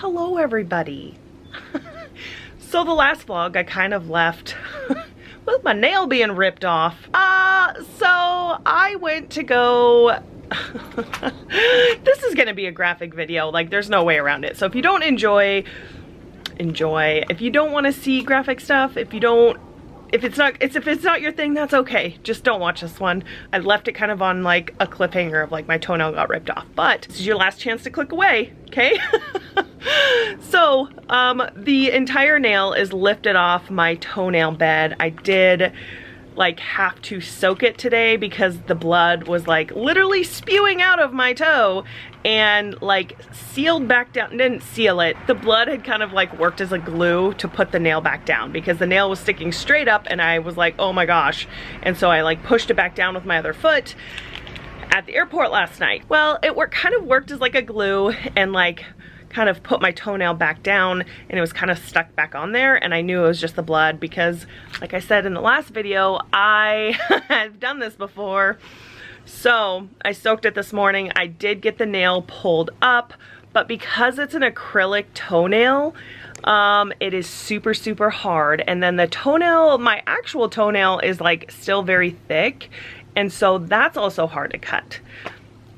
Hello everybody. So the last vlog I kind of left with my nail being ripped off. So I went to go this is gonna be a graphic video, like there's no way around it. So if you don't enjoy. If you don't want to see graphic stuff, if it's not your thing, that's okay. Just don't watch this one. I left it kind of on like a cliffhanger of like my toenail got ripped off, but this is your last chance to click away, okay? So, the entire nail is lifted off my toenail bed. I did like have to soak it today because the blood was like literally spewing out of my toe and like sealed back down. Didn't seal it. The blood had kind of like worked as a glue to put the nail back down because the nail was sticking straight up and I was like, oh my gosh. And so I like pushed it back down with my other foot at the airport last night. Well, it kind of worked as like a glue and like kind of put my toenail back down and it was kind of stuck back on there, and I knew it was just the blood because like I said in the last video, I have done this before. So I soaked it this morning. I did get the nail pulled up, but because it's an acrylic toenail, it is super hard, and then the toenail, my actual toenail, is like still very thick, and so that's also hard to cut.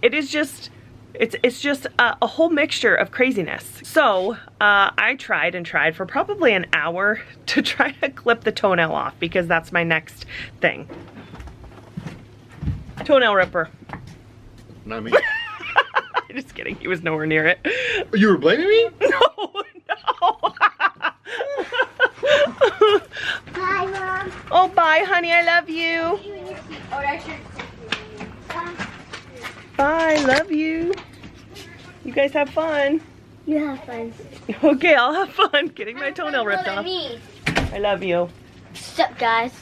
It is just it's just a whole mixture of craziness. So I tried and tried for probably an hour to try to clip the toenail off because that's my next thing. Toenail ripper. Not me. Just kidding, he was nowhere near it. You were blaming me? No. Bye, Mom. Oh, bye, honey, I love you. Bye, love you. You guys have fun. You have fun. Okay, I'll have fun getting my toenail ripped off. I love you. What's up, guys?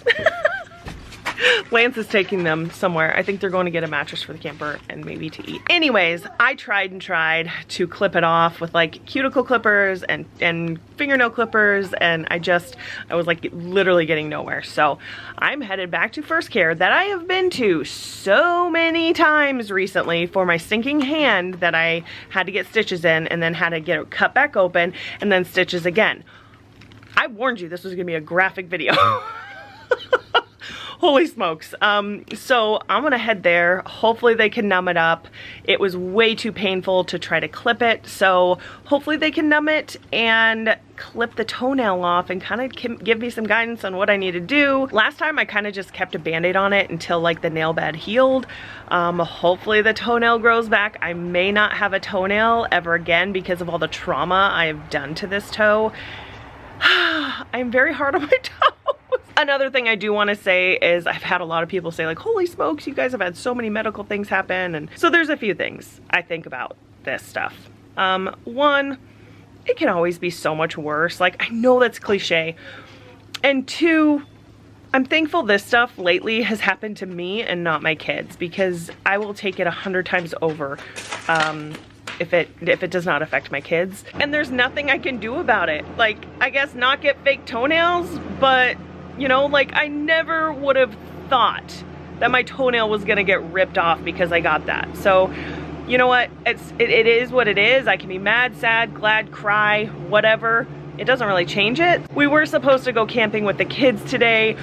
Lance is taking them somewhere. I think they're going to get a mattress for the camper and maybe to eat. Anyways, I tried and tried to clip it off with like cuticle clippers and fingernail clippers, and I was like literally getting nowhere. So I'm headed back to First Care that I have been to so many times recently for my stinking hand that I had to get stitches in and then had to get it cut back open and then stitches again. I warned you this was gonna be a graphic video. Holy smokes. So I'm gonna head there. Hopefully they can numb it up. It was way too painful to try to clip it, so hopefully they can numb it and clip the toenail off and kind of give me some guidance on what I need to do. Last time I kind of just kept a band-aid on it until like the nail bed healed. Hopefully the toenail grows back. I may not have a toenail ever again because of all the trauma I have done to this toe. I'm very hard on my toe. Another thing I do want to say is I've had a lot of people say like, holy smokes, you guys have had so many medical things happen. And so there's a few things I think about this stuff. One, it can always be so much worse. Like, I know that's cliche. And two, I'm thankful this stuff lately has happened to me and not my kids, because I will take it 100 times over if it does not affect my kids. And there's nothing I can do about it. Like, I guess not get fake toenails, but you know, like I never would have thought that my toenail was gonna get ripped off because I got that. So, you know what? It is what it is. I can be mad, sad, glad, cry, whatever. It doesn't really change it. We were supposed to go camping with the kids today.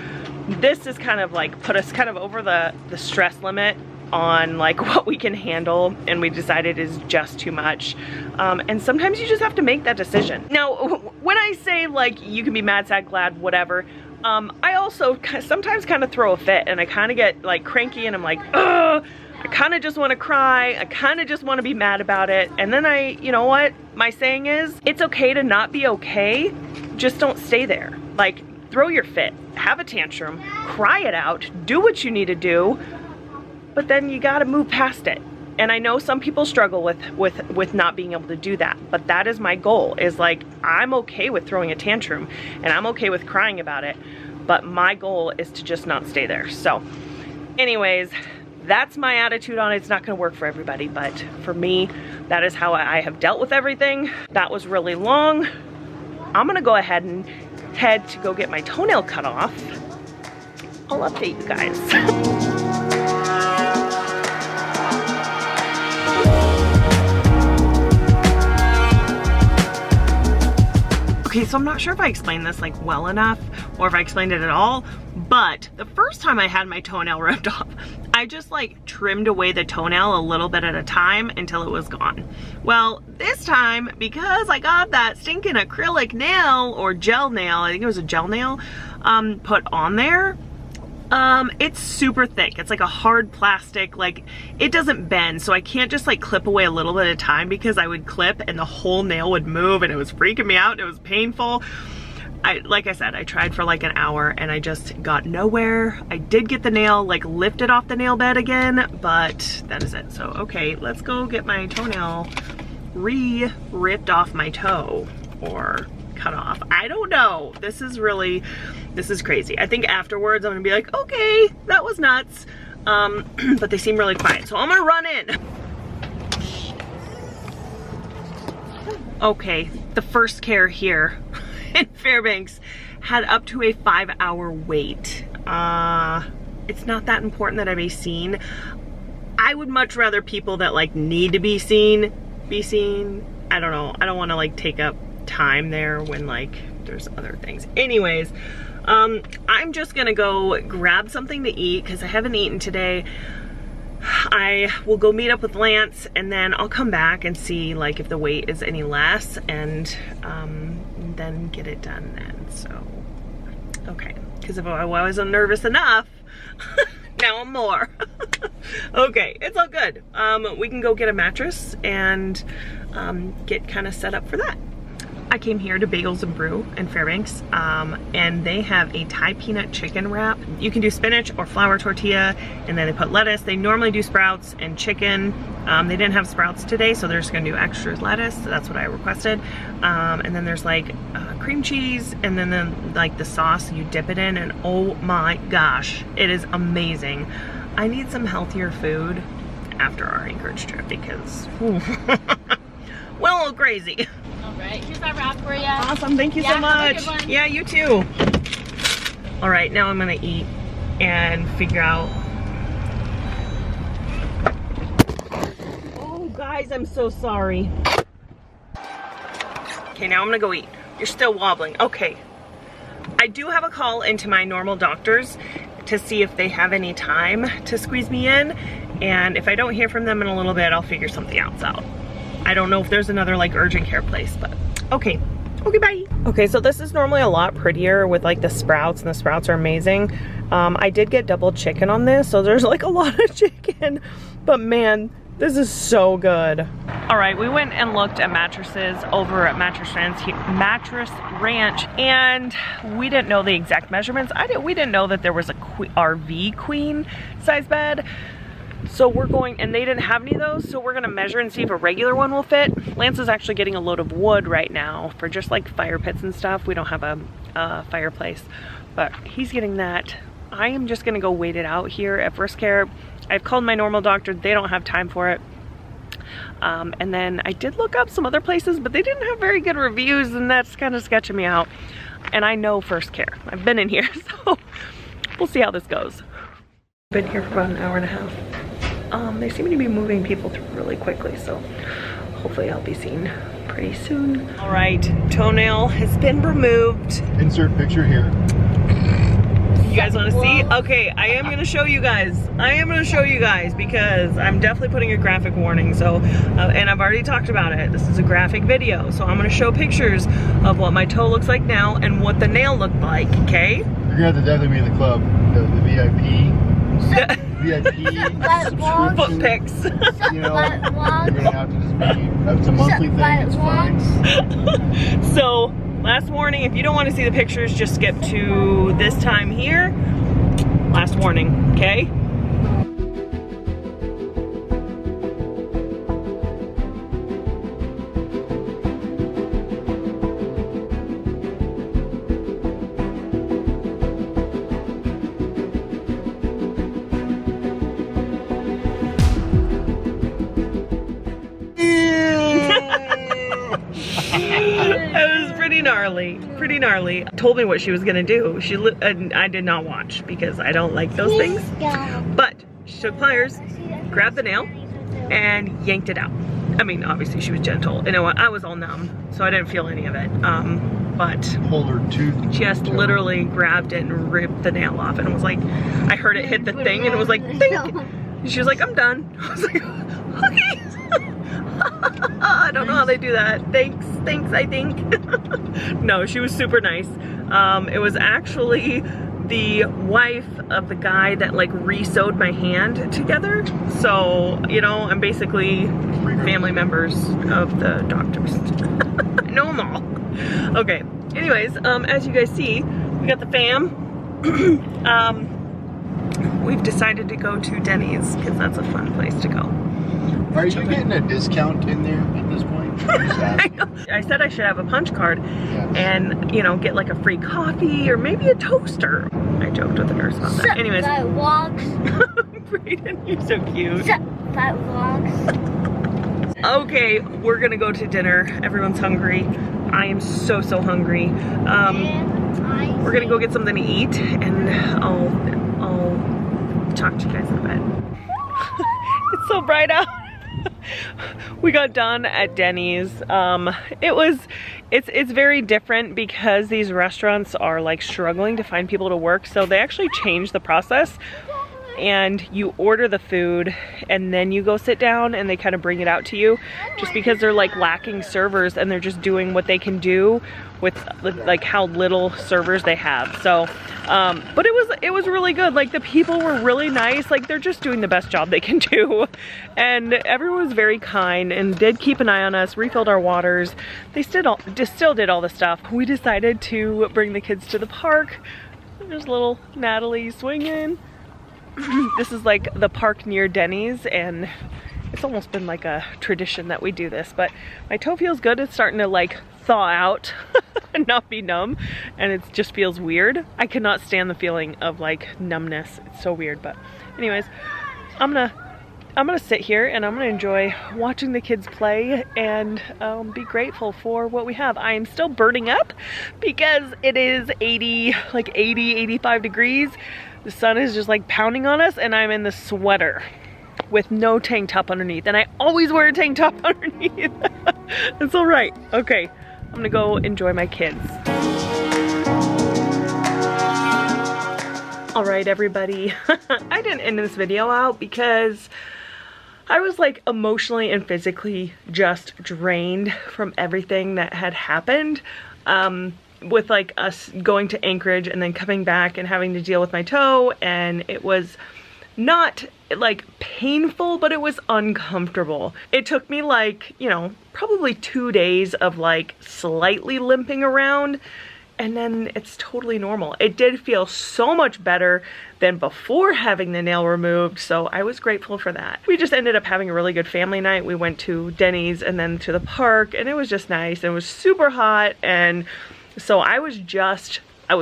This is kind of like put us kind of over the stress limit on like what we can handle, and we decided is just too much. And sometimes you just have to make that decision. Now, when I say like you can be mad, sad, glad, whatever, I also sometimes kind of throw a fit and I kind of get like cranky and I'm like, ugh, I kind of just want to cry. I kind of just want to be mad about it. And then you know what my saying is, it's okay to not be okay. Just don't stay there. Like, throw your fit, have a tantrum, cry it out, do what you need to do, but then you got to move past it. And I know some people struggle with not being able to do that, but that is my goal, is like, I'm okay with throwing a tantrum and I'm okay with crying about it, but my goal is to just not stay there. So anyways, that's my attitude on it. It's not gonna work for everybody, but for me, that is how I have dealt with everything. That was really long. I'm gonna go ahead and head to go get my toenail cut off. I'll update you guys. Okay, so I'm not sure if I explained this like well enough or if I explained it at all, but the first time I had my toenail ripped off, I just like trimmed away the toenail a little bit at a time until it was gone. Well, this time, because I got that stinking acrylic nail or gel nail, I think it was a gel nail, put on there, it's super thick. It's like a hard plastic, like it doesn't bend, so I can't just like clip away a little bit at a time because I would clip and the whole nail would move and it was freaking me out and it was painful. Like I said, I tried for like an hour and I just got nowhere. I did get the nail like lifted off the nail bed again, but that is it. So, okay, let's go get my toenail ripped off my toe or cut off. I don't know. This is crazy. I think afterwards I'm gonna be like, okay, that was nuts. But they seem really quiet, so I'm gonna run in. Okay, the first care here in Fairbanks had up to a 5-hour wait. It's not that important that I be seen. I would much rather people that like need to be seen. I don't know. I don't want to like take up time there when like there's other things. Anyways, I'm just gonna go grab something to eat because I haven't eaten today. I will go meet up with Lance and then I'll come back and see like if the wait is any less and then get it done then. So okay, because if I wasn't nervous enough now I'm more. Okay, it's all good. We can go get a mattress and get kind of set up for that. I came here to Bagels and Brew in Fairbanks, and they have a Thai peanut chicken wrap. You can do spinach or flour tortilla, and then they put lettuce. They normally do sprouts and chicken. They didn't have sprouts today, so they're just gonna do extra lettuce. So that's what I requested. And then there's like cream cheese, and then like the sauce you dip it in, and oh my gosh, it is amazing. I need some healthier food after our Anchorage trip because well, a little crazy. Alright, here's our wrap for you. Awesome, thank you so much. Yeah, you too. All right, now I'm gonna eat and figure out. Oh guys, I'm so sorry. Okay, now I'm gonna go eat. You're still wobbling. Okay. I do have a call into my normal doctors to see if they have any time to squeeze me in, and if I don't hear from them in a little bit, I'll figure something else out. I don't know if there's another like urgent care place, but okay. Okay, bye. Okay, so this is normally a lot prettier with like the sprouts, and the sprouts are amazing. I did get double chicken on this, so there's like a lot of chicken, but man, this is so good. All right, we went and looked at mattresses over at Mattress Ranch, and we didn't know the exact measurements. We didn't know that there was a RV queen size bed. So we're going, and they didn't have any of those, so we're gonna measure and see if a regular one will fit. Lance is actually getting a load of wood right now for just like fire pits and stuff. We don't have a fireplace, but he's getting that. I am just gonna go wait it out here at First Care. I've called my normal doctor, they don't have time for it. And then I did look up some other places, but they didn't have very good reviews, and that's kind of sketching me out. And I know First Care, I've been in here, so we'll see how this goes. Been here for about an hour and a half. They seem to be moving people through really quickly, so hopefully I'll be seen pretty soon. All right, toenail has been removed. Insert picture here. You guys want to see? Okay, I am going to show you guys. Because I'm definitely putting a graphic warning. So, and I've already talked about it. This is a graphic video, so I'm going to show pictures of what my toe looks like now and what the nail looked like. Okay? You're gonna have to definitely be in the club, the VIP. Foot pics. You know, you're gonna have to just be. That's a monthly thing. It's fine. So, last warning: if you don't want to see the pictures, just skip to this time here. Last warning, okay? It was pretty gnarly. Told me what she was gonna do. I did not watch because I don't like those things. But she took pliers, grabbed the nail, and yanked it out. I mean, obviously she was gentle. You know, I was all numb, so I didn't feel any of it. But hold her tooth. Just literally grabbed it and ripped the nail off, and it was like, I heard it hit the thing, and it was like, ding! And she was like, I'm done. I was like, okay. I don't know how they do that. Thanks, I think. No, she was super nice. It was actually the wife of the guy that like re-sewed my hand together. So, you know, I'm basically family members of the doctors. I know them all. Okay, anyways, as you guys see, we got the fam. We've decided to go to Denny's because that's a fun place to go. Are you getting a discount in there at this point? I said I should have a punch card and, you know, get like a free coffee or maybe a toaster. I joked with the nurse about that. Anyways. Violett Vlogs. Brayden, you're so cute. Violett Vlogs. Okay, we're gonna go to dinner. Everyone's hungry. I am so hungry. We're gonna go get something to eat, and I'll talk to you guys in a bit. It's so bright out. We got done at Denny's. It's very different because these restaurants are like struggling to find people to work, so they actually changed the process. And you order the food and then you go sit down and they kind of bring it out to you, just because they're like lacking servers and they're just doing what they can do with like how little servers they have. So but it was really good. Like the people were really nice. Like they're just doing the best job they can do, and everyone was very kind and did keep an eye on us, refilled our waters. They still did all the stuff. We decided to bring the kids to the park. There's little Natalie swinging. This is like the park near Denny's, and it's almost been like a tradition that we do this, but my toe feels good. It's starting to like thaw out and not be numb, and it just feels weird. I cannot stand the feeling of like numbness. It's so weird. But anyways, I'm gonna sit here and I'm gonna enjoy watching the kids play and be grateful for what we have. I am still burning up because it is 85 degrees. The sun is just like pounding on us, and I'm in the sweater with no tank top underneath, and I always wear a tank top underneath. It's all right. Okay, I'm gonna go enjoy my kids. All right, everybody. I didn't end this video out because I was like emotionally and physically just drained from everything that had happened. With like us going to Anchorage and then coming back and having to deal with my toe, and it was not like painful, but it was uncomfortable. It took me like, you know, probably 2 days of like slightly limping around, and then it's totally normal. It did feel so much better than before having the nail removed, so I was grateful for that. We just ended up having a really good family night. We went to Denny's and then to the park, and it was just nice. It was super hot, and so I was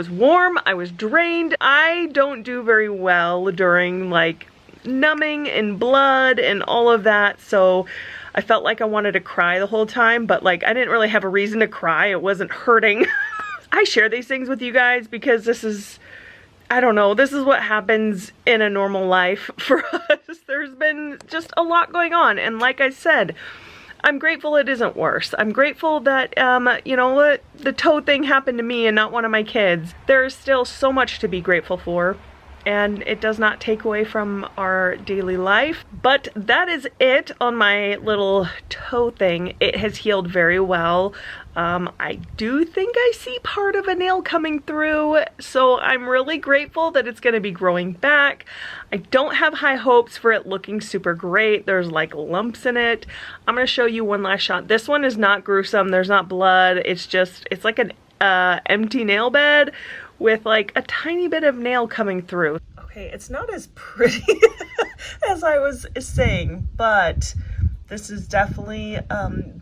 warm, I was drained. I don't do very well during like numbing and blood and all of that, so I felt like I wanted to cry the whole time, but like I didn't really have a reason to cry. It wasn't hurting. I share these things with you guys because this is, I don't know, this is what happens in a normal life for us. There's been just a lot going on, and like I said, I'm grateful it isn't worse. I'm grateful that, you know, the toe thing happened to me and not one of my kids. There is still so much to be grateful for, and it does not take away from our daily life. But that is it on my little toe thing. It has healed very well. I do think I see part of a nail coming through, so I'm really grateful that it's going to be growing back. I don't have high hopes for it looking super great. There's like lumps in it. I'm going to show you one last shot. This one is not gruesome. There's not blood. It's just, it's like an empty nail bed with like a tiny bit of nail coming through. Okay, it's not as pretty as I was saying, but this is definitely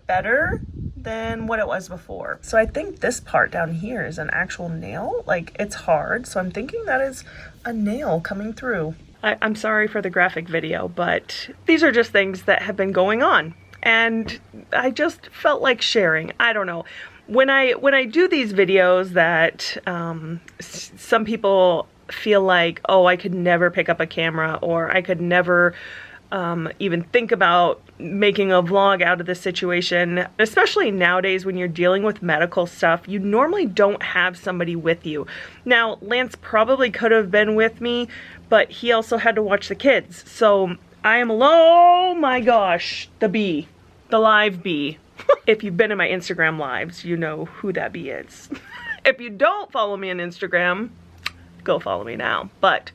better than what it was before. So I think this part down here is an actual nail. Like, it's hard, so I'm thinking that is a nail coming through. I'm sorry for the graphic video, but these are just things that have been going on, and I just felt like sharing. I don't know. When I do these videos that some people feel like, oh, I could never pick up a camera, or I could never even think about making a vlog out of this situation, especially nowadays when you're dealing with medical stuff. You normally don't have somebody with you. Now, Lance probably could have been with me, but he also had to watch the kids. So I am alone. Oh my gosh, the bee, the live bee. If you've been in my Instagram lives, you know who that bee is. If you don't follow me on Instagram, go follow me now. But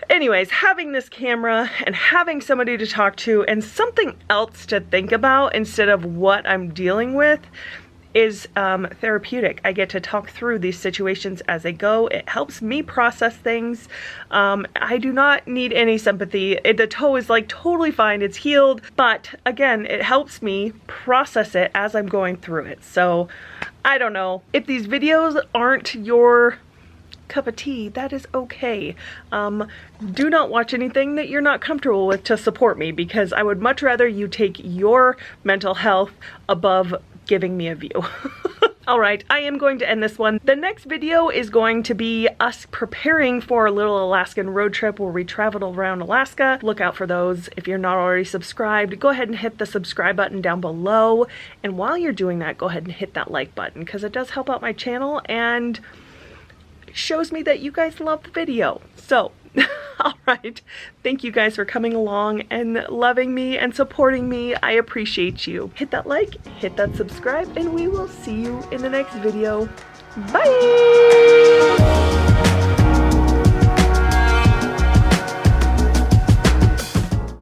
anyways, having this camera and having somebody to talk to and something else to think about instead of what I'm dealing with is therapeutic. I get to talk through these situations as they go. It helps me process things. I do not need any sympathy. The toe is like totally fine. It's healed. But again, it helps me process it as I'm going through it. So I don't know. If these videos aren't your cup of tea, that is okay. Do not watch anything that you're not comfortable with to support me, because I would much rather you take your mental health above giving me a view. All right, I am going to end this one. The next video is going to be us preparing for a little Alaskan road trip where we traveled around Alaska. Look out for those. If you're not already subscribed, go ahead and hit the subscribe button down below. And while you're doing that, go ahead and hit that like button, because it does help out my channel and shows me that you guys love the video. So, all right. Thank you guys for coming along and loving me and supporting me. I appreciate you. Hit that like, hit that subscribe, and we will see you in the next video. Bye!